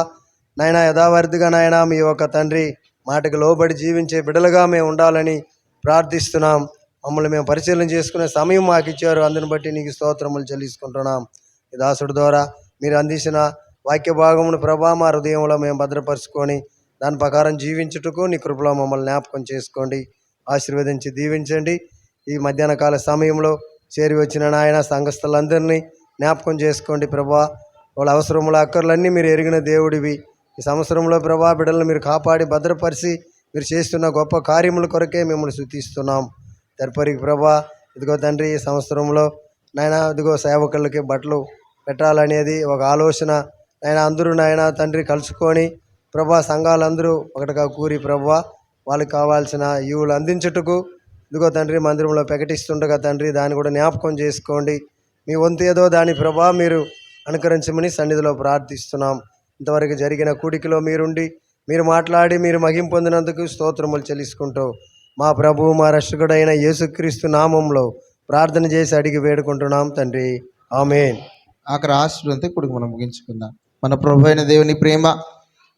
నాయన యథావర్తిగా నాయన మీ యొక్క తండ్రి మాటకు లోబడి జీవించే బిడ్డలుగా మేము ఉండాలని ప్రార్థిస్తున్నాం. మమ్మల్ని మేము పరిశీలన చేసుకునే సమయం మాకు ఇచ్చారు, అందుని బట్టి నీకు స్తోత్రములు చెల్లించుకుంటున్నాం. ఈ దాసుడి ద్వారా మీరు అందించిన వాక్య భాగమును ప్రభా మా హృదయంలో మేము భద్రపరుచుకొని దాని ప్రకారం జీవించుటకు నీ కృపలో మమ్మల్ని జ్ఞాపకం చేసుకోండి, ఆశీర్వదించి దీవించండి. ఈ మధ్యాహ్న కాల సమయంలో చేరి వచ్చిన నాయన సంఘస్థులందరినీ జ్ఞాపకం చేసుకోండి ప్రభా. వాళ్ళ అవసరముల అక్కర్లన్నీ మీరు ఎరిగిన దేవుడివి. ఈ సంవత్సరంలో ప్రభా బిడ్డలను మీరు కాపాడి భద్రపరిచి మీరు చేస్తున్న గొప్ప కార్యముల కొరకే మిమ్మల్ని స్తుతిస్తున్నాం. తదుపరికి ప్రభా ఇదిగో తండ్రి ఈ సంవత్సరంలో నాయన ఇదిగో సేవకులకి బట్టలు పెట్టాలనేది ఒక ఆలోచన నాయన. అందరూ నాయన తండ్రి కలుసుకొని ప్రభా సంఘాలందరూ ఒకటిగా కూరి ప్రభా వాళ్ళకి కావాల్సిన ఈవులు అందించుటకు ఇదిగో తండ్రి మందిరంలో ప్రకటిస్తుండగా తండ్రి దాన్ని కూడా జ్ఞాపకం చేసుకోండి. మీ వంతు ఏదో దాని ప్రభా మీరు అనుకరించమని సన్నిధిలో ప్రార్థిస్తున్నాం. ఇంతవరకు జరిగిన కూడికలో మీరుండి మీరు మాట్లాడి మీరు మహిమ పొందినందుకు స్తోత్రములు చెల్లించుకుంటూ మా ప్రభువు మా రక్షకుడైన యేసుక్రీస్తు నామంలో ప్రార్థన చేసి అడిగి వేడుకుంటున్నాం తండ్రి, ఆమేన్. ఆఖరి ఆశీర్వాదంతో ఇప్పుడు మనం ముగించుకుందాం. మన ప్రభు అయిన దేవుని ప్రేమ,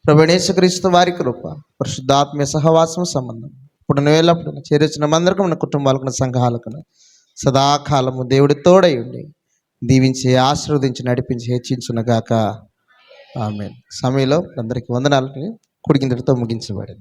ప్రభు అయిన యేసుక్రీస్తు వారి కృప, పరిశుద్ధాత్మ సహవాసం సంబంధం ఇప్పుడు నువ్వెల్లప్పుడు చేరొచ్చిన మందరికి మన కుటుంబాలకు సంఘాలకు సదాకాలము దేవుడి తోడై ఉండి దీవించి ఆశీర్వదించి నడిపించి హెచ్చించునగాక. ఆమేన్. సమయంలో అందరికీ వందనాలు. కుడికిందటితో ముగించబడింది.